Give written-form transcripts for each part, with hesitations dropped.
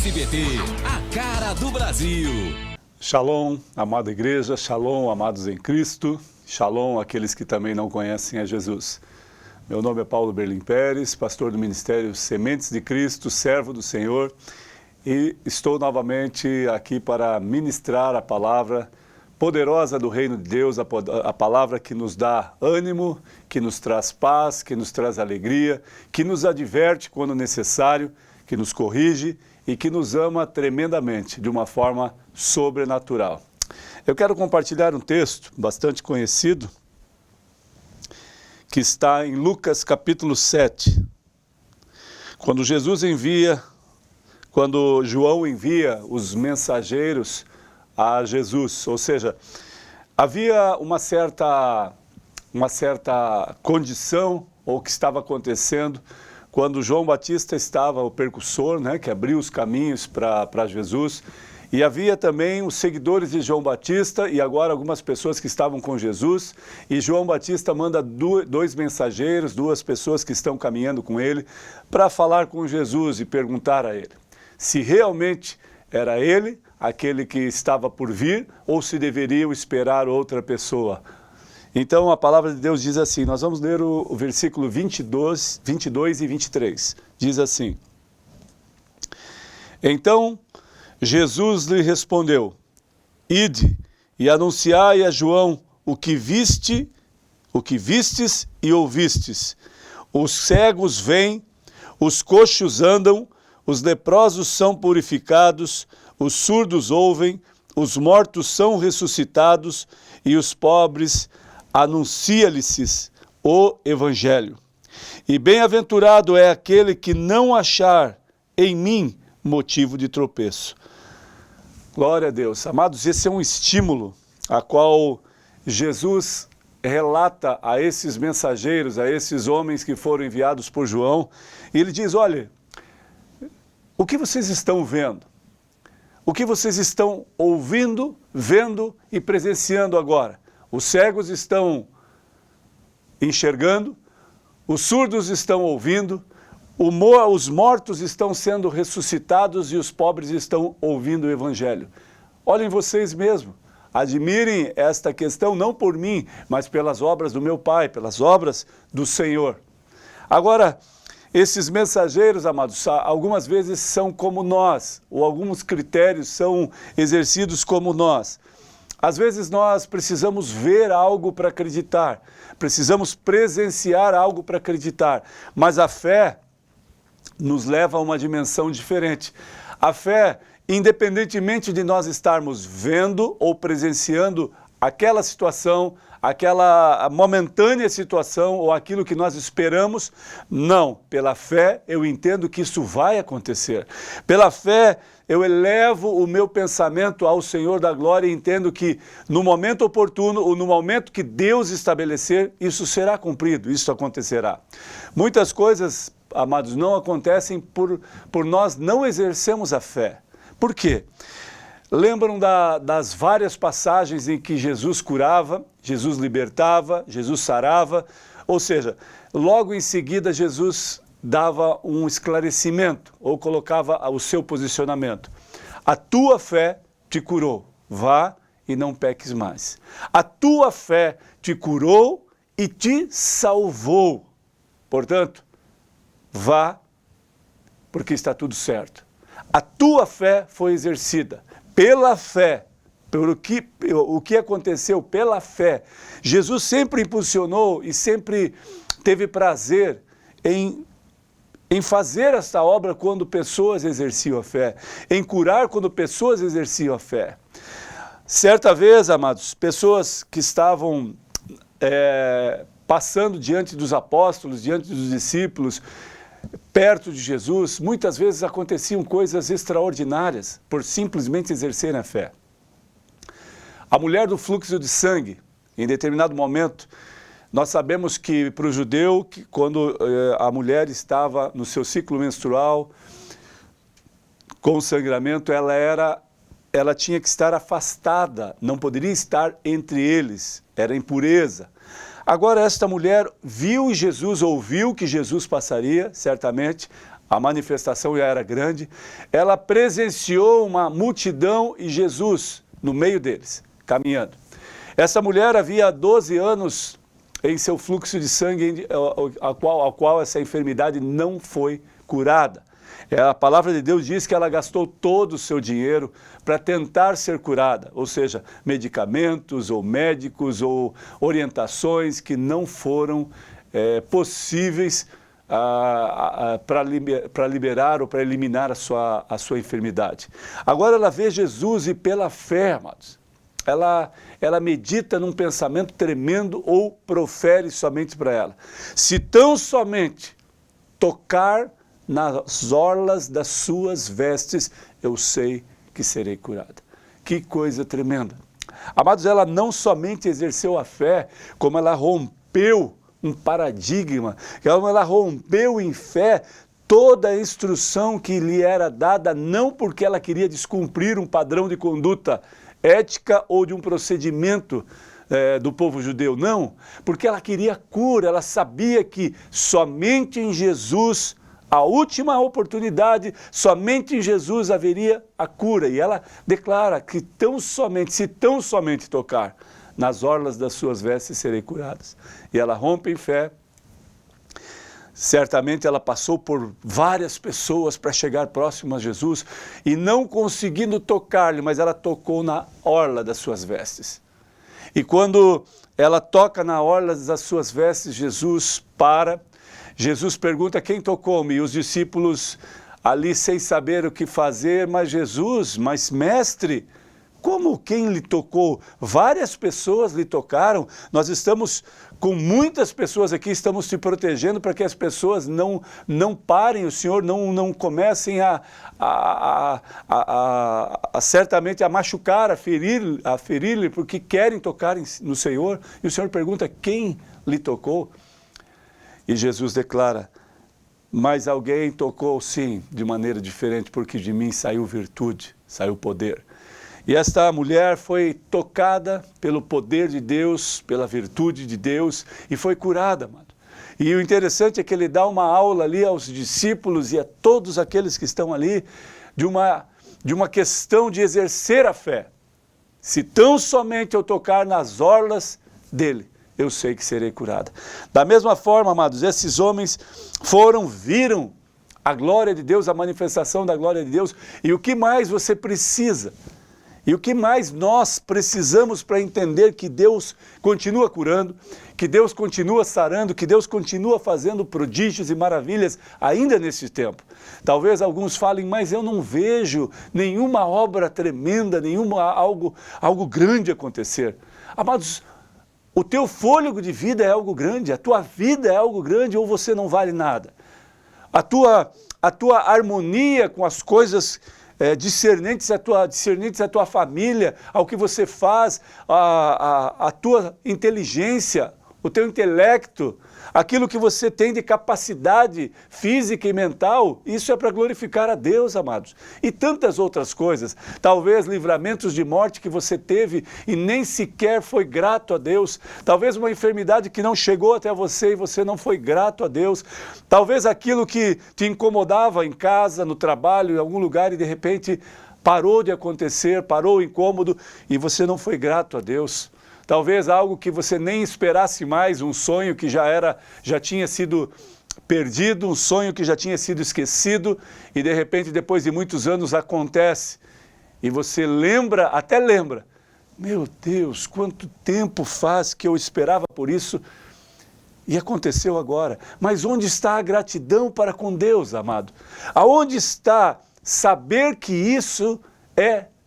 SBT, a cara do Brasil. Shalom, amada igreja, shalom, amados em Cristo, shalom aqueles que também não conhecem a Jesus. Meu nome é Paulo Berlim Pérez, pastor do Ministério Sementes de Cristo, servo do Senhor, e estou novamente aqui para ministrar a palavra poderosa do Reino de Deus, a palavra que nos dá ânimo, que nos traz paz, que nos traz alegria, que nos adverte quando necessário, que nos corrige e que nos ama tremendamente, de uma forma sobrenatural. Eu quero compartilhar um texto bastante conhecido, que está em Lucas capítulo 7. Quando João envia os mensageiros a Jesus, ou seja, havia uma certa condição, ou que estava acontecendo, quando João Batista estava, o precursor, que abriu os caminhos para Jesus, e havia também os seguidores de João Batista, e agora algumas pessoas que estavam com Jesus, e João Batista manda dois mensageiros, duas pessoas que estão caminhando com ele, para falar com Jesus e perguntar a ele se realmente era ele, aquele que estava por vir, ou se deveriam esperar outra pessoa. Então a palavra de Deus diz assim, nós vamos ler o versículo 22 e 23, diz assim: Então Jesus lhe respondeu, ide e anunciai a João o que vistes e ouvistes. Os cegos vêm, os coxos andam, os leprosos são purificados, os surdos ouvem, os mortos são ressuscitados e os pobres anuncia-lhes o Evangelho. E bem-aventurado é aquele que não achar em mim motivo de tropeço. Glória a Deus. Amados, esse é um estímulo a qual Jesus relata a esses mensageiros, a esses homens que foram enviados por João. E ele diz, olha, o que vocês estão vendo? O que vocês estão ouvindo, vendo e presenciando agora? Os cegos estão enxergando, os surdos estão ouvindo, os mortos estão sendo ressuscitados e os pobres estão ouvindo o Evangelho. Olhem vocês mesmos, admirem esta questão não por mim, mas pelas obras do meu Pai, pelas obras do Senhor. Agora, esses mensageiros, amados, algumas vezes são como nós, ou alguns critérios são exercidos como nós. Às vezes nós precisamos ver algo para acreditar, precisamos presenciar algo para acreditar, mas a fé nos leva a uma dimensão diferente. A fé, independentemente de nós estarmos vendo ou presenciando aquela situação, aquela momentânea situação ou aquilo que nós esperamos, não. Pela fé eu entendo que isso vai acontecer. Pela fé eu elevo o meu pensamento ao Senhor da glória e entendo que no momento oportuno ou no momento que Deus estabelecer, isso será cumprido, isso acontecerá. Muitas coisas, amados, não acontecem por nós não exercermos a fé. Por quê? Lembram das várias passagens em que Jesus curava, Jesus libertava, Jesus sarava, ou seja, logo em seguida Jesus dava um esclarecimento ou colocava o seu posicionamento. A tua fé te curou, vá e não peques mais. A tua fé te curou e te salvou. Portanto, vá porque está tudo certo. A tua fé foi exercida. Pela fé, o que aconteceu pela fé, Jesus sempre impulsionou e sempre teve prazer em fazer esta obra quando pessoas exerciam a fé, em curar quando pessoas exerciam a fé. Certa vez, amados, pessoas que estavam passando diante dos apóstolos, diante dos discípulos, perto de Jesus, muitas vezes aconteciam coisas extraordinárias por simplesmente exercerem a fé. A mulher do fluxo de sangue, em determinado momento, nós sabemos que para o judeu, quando a mulher estava no seu ciclo menstrual, com sangramento, ela tinha que estar afastada, não poderia estar entre eles, era impureza. Agora esta mulher viu Jesus, ouviu que Jesus passaria, certamente, a manifestação já era grande, ela presenciou uma multidão e Jesus no meio deles, caminhando. Essa mulher havia 12 anos em seu fluxo de sangue, ao qual essa enfermidade não foi curada. A palavra de Deus diz que ela gastou todo o seu dinheiro para tentar ser curada, ou seja, medicamentos ou médicos ou orientações que não foram possíveis para liberar ou para eliminar a sua enfermidade. Agora ela vê Jesus e pela fé, amados, ela medita num pensamento tremendo ou profere somente para ela. Se tão somente tocar nas orlas das suas vestes, eu sei que serei curada. Que coisa tremenda. Amados, ela não somente exerceu a fé, como ela rompeu um paradigma, ela rompeu em fé toda a instrução que lhe era dada, não porque ela queria descumprir um padrão de conduta ética ou de um procedimento do povo judeu, não, porque ela queria cura, ela sabia que somente em Jesus, a última oportunidade, somente em Jesus haveria a cura, e ela declara que se tão somente tocar nas orlas das suas vestes serei curadas. E ela rompe em fé. Certamente ela passou por várias pessoas para chegar próximo a Jesus e não conseguindo tocar-lhe, mas ela tocou na orla das suas vestes. E quando ela toca na orla das suas vestes, Jesus para. Jesus pergunta: quem tocou-me? E os discípulos ali sem saber o que fazer, mas mestre, como quem lhe tocou? Várias pessoas lhe tocaram. Nós estamos com muitas pessoas aqui, estamos te protegendo para que as pessoas não parem, o Senhor não comecem certamente a machucar, a ferir-lhe, porque querem tocar no Senhor. E o Senhor pergunta: quem lhe tocou? E Jesus declara: mas alguém tocou sim, de maneira diferente, porque de mim saiu virtude, saiu poder. E esta mulher foi tocada pelo poder de Deus, pela virtude de Deus, e foi curada, amado. E o interessante é que ele dá uma aula ali aos discípulos e a todos aqueles que estão ali, de uma questão de exercer a fé. Se tão somente eu tocar nas orlas dele, eu sei que serei curada. Da mesma forma, amados, esses homens viram a glória de Deus, a manifestação da glória de Deus, e o que mais você precisa? E o que mais nós precisamos para entender que Deus continua curando, que Deus continua sarando, que Deus continua fazendo prodígios e maravilhas ainda nesse tempo. Talvez alguns falem: mas eu não vejo nenhuma obra tremenda, algo grande acontecer. Amados, o teu fôlego de vida é algo grande, a tua vida é algo grande, ou você não vale nada. A tua harmonia com as coisas discernentes à tua família, ao que você faz, a tua inteligência, o teu intelecto, aquilo que você tem de capacidade física e mental, isso é para glorificar a Deus, amados. E tantas outras coisas, talvez livramentos de morte que você teve e nem sequer foi grato a Deus, talvez uma enfermidade que não chegou até você e você não foi grato a Deus, talvez aquilo que te incomodava em casa, no trabalho, em algum lugar e de repente parou de acontecer, parou o incômodo e você não foi grato a Deus. Talvez algo que você nem esperasse mais, um sonho que já tinha sido perdido, um sonho que já tinha sido esquecido e de repente depois de muitos anos acontece e você até lembra, meu Deus, quanto tempo faz que eu esperava por isso e aconteceu agora. Mas onde está a gratidão para com Deus, amado? Aonde está saber que isso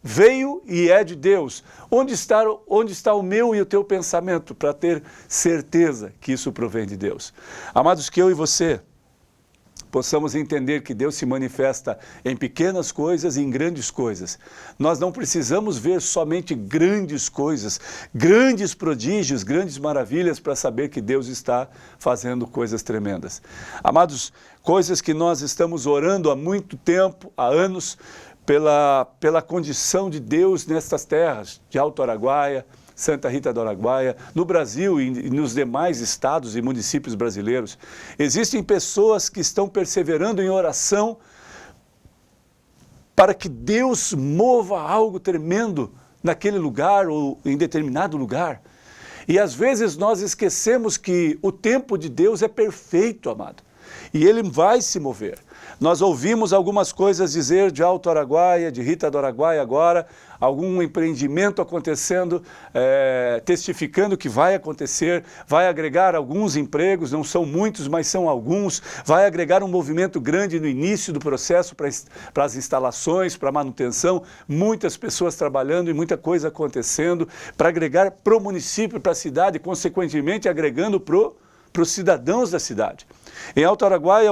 veio e é de Deus? Onde está o meu e o teu pensamento para ter certeza que isso provém de Deus? Amados, que eu e você possamos entender que Deus se manifesta em pequenas coisas e em grandes coisas. Nós não precisamos ver somente grandes coisas, grandes prodígios, grandes maravilhas para saber que Deus está fazendo coisas tremendas. Amados, coisas que nós estamos orando há muito tempo, há anos, pela condição de Deus nestas terras, de Alto Araguaia, Santa Rita do Araguaia, no Brasil e nos demais estados e municípios brasileiros. Existem pessoas que estão perseverando em oração para que Deus mova algo tremendo naquele lugar ou em determinado lugar. E às vezes nós esquecemos que o tempo de Deus é perfeito, amado. E Ele vai se mover. Nós ouvimos algumas coisas dizer de Alto Araguaia, de Rita do Araguaia agora, algum empreendimento acontecendo, testificando que vai acontecer, vai agregar alguns empregos, não são muitos, mas são alguns, vai agregar um movimento grande no início do processo para as instalações, para a manutenção, muitas pessoas trabalhando e muita coisa acontecendo, para agregar para o município, para a cidade, consequentemente agregando para os cidadãos da cidade. Em Alto Araguaia,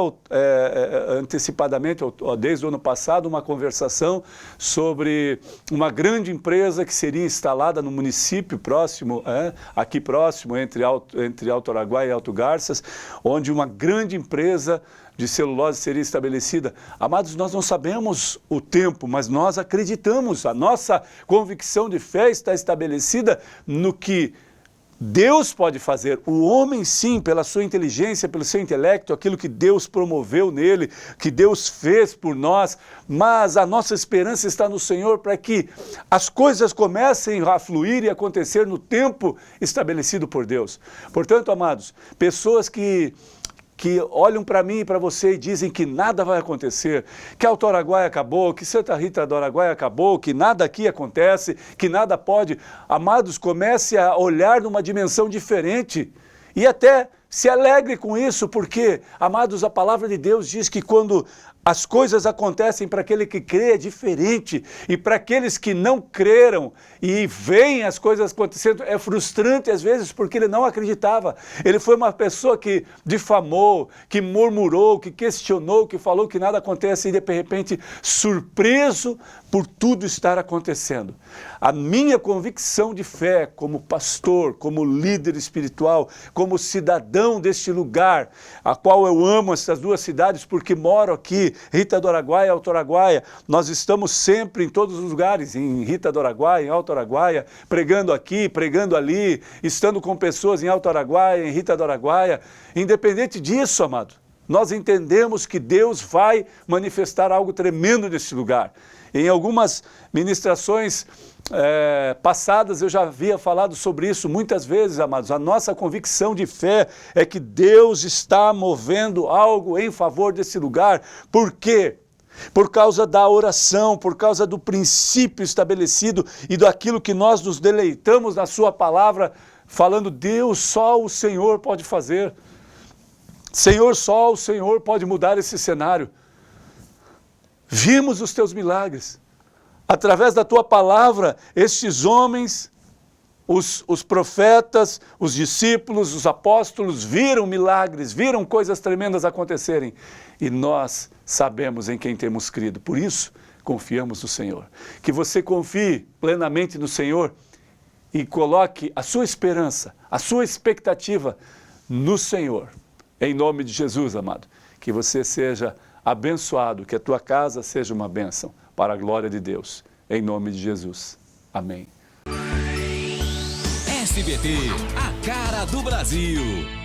antecipadamente, desde o ano passado, uma conversação sobre uma grande empresa que seria instalada no município próximo, aqui próximo, entre Alto Araguaia e Alto Garças, onde uma grande empresa de celulose seria estabelecida. Amados, nós não sabemos o tempo, mas nós acreditamos, a nossa convicção de fé está estabelecida no que Deus pode fazer. O homem, sim, pela sua inteligência, pelo seu intelecto, aquilo que Deus promoveu nele, que Deus fez por nós, mas a nossa esperança está no Senhor para que as coisas comecem a fluir e acontecer no tempo estabelecido por Deus. Portanto, amados, pessoas que olham para mim e para você e dizem que nada vai acontecer, que Alto Araguaia acabou, que Santa Rita do Araguaia acabou, que nada aqui acontece, que nada pode. Amados, comece a olhar numa dimensão diferente e até se alegre com isso, porque, amados, a palavra de Deus diz que quando as coisas acontecem para aquele que crê é diferente, e para aqueles que não creram e veem as coisas acontecendo é frustrante às vezes porque ele não acreditava. Ele foi uma pessoa que difamou, que murmurou, que questionou, que falou que nada acontece e de repente surpreso por tudo estar acontecendo. A minha convicção de fé como pastor, como líder espiritual, como cidadão deste lugar, a qual eu amo essas duas cidades porque moro aqui, Rita do Araguaia e Alto Araguaia. Nós estamos sempre em todos os lugares, em Rita do Araguaia, em Alto Araguaia, pregando aqui, pregando ali, estando com pessoas em Alto Araguaia, em Rita do Araguaia. Independente disso, amado, nós entendemos que Deus vai manifestar algo tremendo nesse lugar. Em algumas ministrações passadas eu já havia falado sobre isso muitas vezes, amados. A nossa convicção de fé é que Deus está movendo algo em favor desse lugar. Por quê? Por causa da oração, por causa do princípio estabelecido e daquilo que nós nos deleitamos na sua palavra, falando, Deus, só o Senhor pode fazer. Senhor, só o Senhor pode mudar esse cenário. Vimos os teus milagres. Através da tua palavra, estes homens, os profetas, os discípulos, os apóstolos, viram milagres, viram coisas tremendas acontecerem. E nós sabemos em quem temos crido. Por isso, confiamos no Senhor. Que você confie plenamente no Senhor e coloque a sua esperança, a sua expectativa no Senhor. Em nome de Jesus, amado. Que você seja abençoado, que a tua casa seja uma bênção para a glória de Deus. Em nome de Jesus. Amém. SBT, a cara do Brasil.